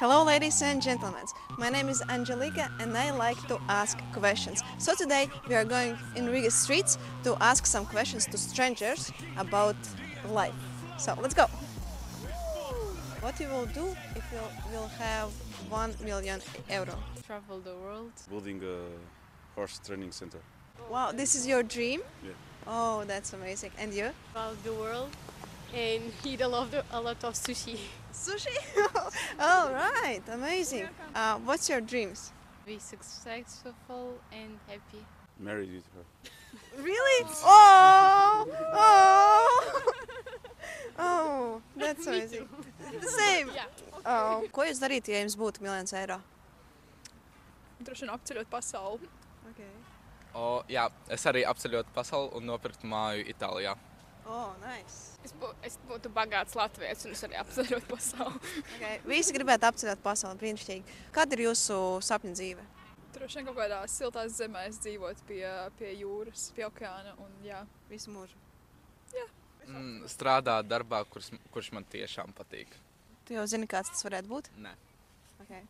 Hello, ladies and gentlemen. My name is Angelica and I like to ask questions. So today we are going in Riga streets to ask some questions to strangers about life. So let's go. What you will do if you will have 1 million euro? Travel the world. Building a horse training center. Wow, this is your dream? Yeah. Oh, that's amazing. And you? Travel the world and eat a lot of sushi. Sushi? All right, amazing. What's your dreams? Be successful and happy. Married with her. Really? Oh! Oh! Oh, that's amazing. The same. Oh. Ko jūs darītu, ja jums būtu miljons eiro? Droši vien apceļot pasauli. Okay. Jā, es arī apceļotu pasauli un nopirktu māju Itālijā. Oh, nice. Es būtu bagāts Latvijas un es arī apceļot pasauli. Okay. Visi gribētu apceļot pasauli, brīnišķīgi. Kāda ir jūsu sapņu dzīve? Droši vien kaut kādā siltās zemēs dzīvot pie jūras, pie okeāna un jā. Visu mūžu. Strādāt darbā, kurš man tiešām patīk. Tu jau zini, kāds tas varētu būt? Nē. Okay.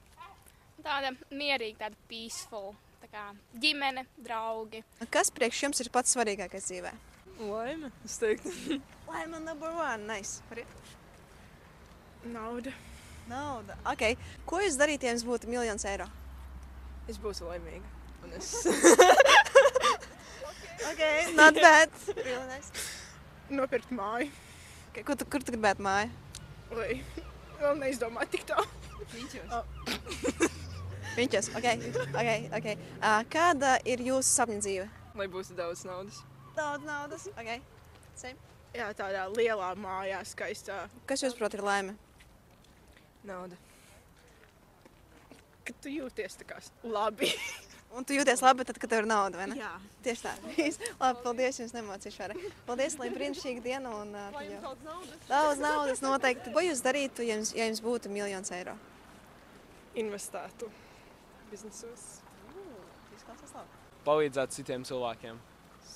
Tāda mierīga, tāda peaceful, tā kā ģimene, draugi. Kas priekš jums ir pats svarīgākais dzīvē? Laime, es teiktu. Laima number one, nice. Nauda. Nauda. Okay. Ko jūs darītu, ja jums būtu miljons eiro? Es būtu laimīga. Un es Okay, not bad. Really nice. nopirkt māju, Okay, kur tu gribētu māju? lai vēl neizdomātu tik tā. Viņķos, okay. Kāda ir jūsu sapņu dzīve? Lai būtu daudz naudas. Daudz naudas. Okay. Same. Jā, tādā lielā mājā, skaistā. Kas jūs prot ir laime? Nauda. Kad tu jūties tā kā labi. Un tu jūties labi tad, kad tev ir nauda, vai ne? Jā. Tieši tā. Labi, paldies jums, nemocīšu vairāk. Paldies, lai brīnišķīga diena un Daudz naudas. daudz naudas noteikti. Ko jūs darītu, ja jums būtu miljons eiro? Investētu biznesos. Izklausās labi. Palīdzēt citiem cilvēkiem.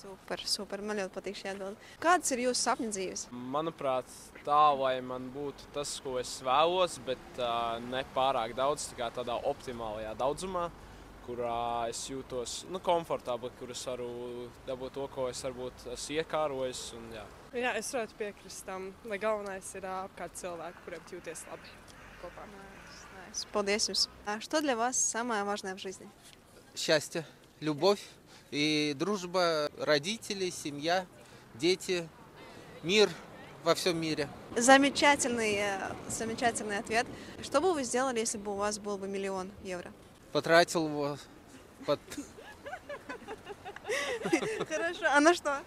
Super. Man ļoti patīk šī atbilde. Kādas ir jūsu sapņu dzīves? Manuprāt, tā, lai man būtu tas, ko es vēlos, bet ne pārāk daudz, tā kā tādā optimālajā daudzumā, kurā es jūtos komfortabli, kur es varu dabūt to, ko es varbūt esmu iekārojis. Jā, es varētu piekrist tam, lai galvenais ir apkārt cilvēku, kuriem jūties labi kopā. Nice. Paldies jums. Что для вас самое важное в жизни? Счастье, любовь и дружба, родители, семья, дети, мир во всем мире. Замечательный ответ. Что бы вы сделали, если бы у вас был бы 1 000 000 евро? Потратил его Хорошо. А на что?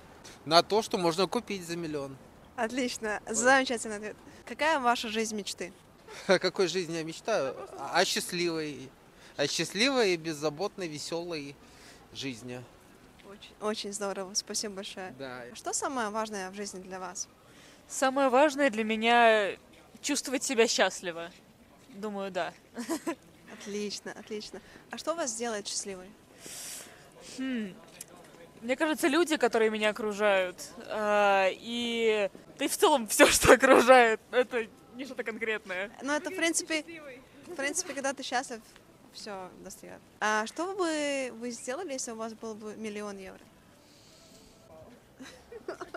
на то, что можно купить за 1 000 000. Отлично. Замечательный ответ. Какая ваша жизнь мечты? О какой жизни я мечтаю? О счастливой и беззаботной, веселой жизни. Очень здорово. Спасибо большое. Да. Что самое важное в жизни для вас? Самое важное для меня чувствовать себя счастливо. Думаю, да. Отлично. А что вас делает счастливой? Мне кажется, люди, которые меня окружают, и да и в целом все, что окружает, это не что-то конкретное. Ну, это, в принципе, когда ты счастлив, все достигает. А что бы вы сделали, если у вас был бы 1 000 000 евро?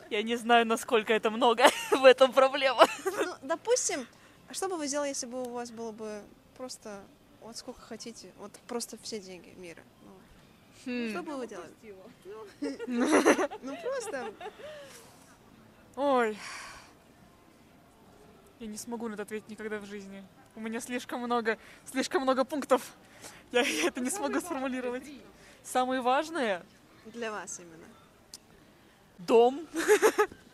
Я не знаю, насколько это много, в этом проблема. Ну, допустим, что бы вы сделали, если бы у вас было бы просто вот сколько хотите, вот просто все деньги мира? Что бы вы делали? Ну, просто... Ой. Я не смогу на это ответить никогда в жизни. У меня слишком много пунктов. Я это не смогу сформулировать. Самые важные? Для вас именно. Дом.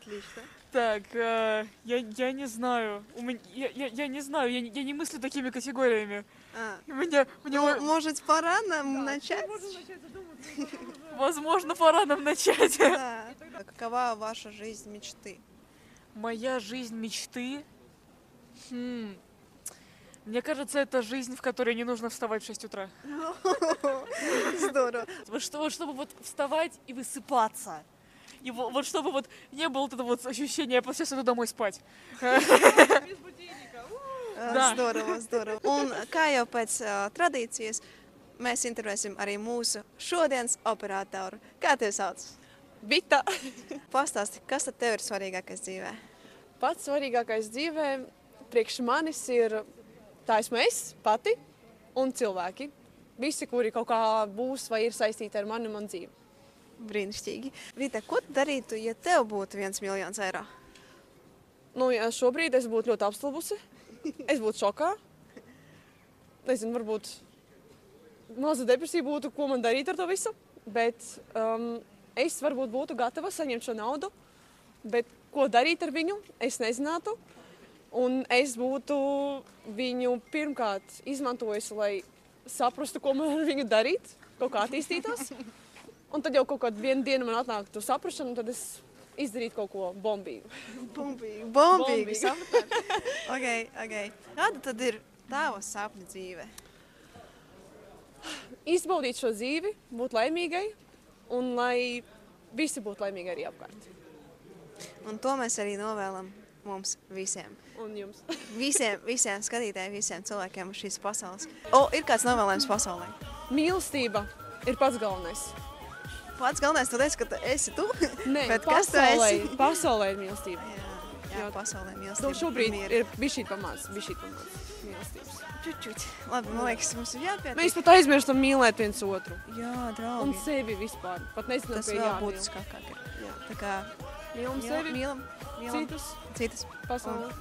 Отлично. Так, я не знаю. Я не знаю, я не мыслю такими категориями. Может, пора нам начать? Возможно, пора нам начать. Да. Какова ваша жизнь мечты? Моя жизнь мечты? Мне кажется, это жизнь, в которой не нужно вставать в 6 утра. Здорово. Чтобы вот вставать и высыпаться. И вот чтобы вот не было вот этого вот ощущения, я сейчас иду домой спать. Без будильника. Здороvo, здороvo. Un kā jau pēc tradīcijas, mēs intervēsim arī mūsu šodienas operatoru. Kā tevi sauc? Vita. Pastāsti, kas tad tev ir svarīgākais dzīvē? Pats svarīgākais dzīvē priekš manis ir tā esmu es pati un cilvēki. Visi, kuri kaut kā būs vai ir saistīti ar mani un man dzīvi. Brīnišķīgi. Vita, ko tu darītu, ja tev būtu 1 miljons eiro? Nu, ja šobrīd es būtu ļoti apstulbusi, es būtu šokā. Nezinu, varbūt maza depresija būtu, ko man darīt ar to visu, bet es varbūt būtu gatava saņemt šo naudu, bet ko darīt ar viņu, es nezinātu. Un es būtu viņu pirmkārt izmantojusi, lai saprastu, ko man ar viņu darīt, kaut kā attīstītos. Un tad jau kaut kādu vienu dienu man atnāktu saprašanu, un tad es izdarītu kaut ko bombīgu. Bombīgu, sapratāt. Ok. Kāda tad ir tava sapņu dzīve? Izbaudīt šo dzīvi, būt laimīgai, un lai visi būtu laimīgi arī apkārt. Un to mēs arī novēlam mums visiem. Un jums. Visiem skatītājiem, visiem cilvēkiem uz šīs pasaules. Ir kāds novēlējums pasaulē? Mīlestība ir pats galvenais. Pats galvenais, tu teici, ka esi tu? Nē, bet kas tu esi? Pasaulē ir mīlestība. Jā, pasaulē mīlestība. Šobrīd ir bišķīt pamāc mīlestības. Čučuķi. Labi, man liekas, mums ir jāpietiek. Mēs pat aizmirstam mīlēt viens otru. Jā, draugi. Un sevi vispār. Pat nezinām, tas vēl būtiskākāk ir. Tā kā mīlam sevi, mīlam citus. Pasauli.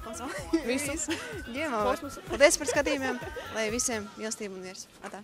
Visus. Kosmosu. Paldies par skatījumiem, lai visiem mīlestība un miers. Atā.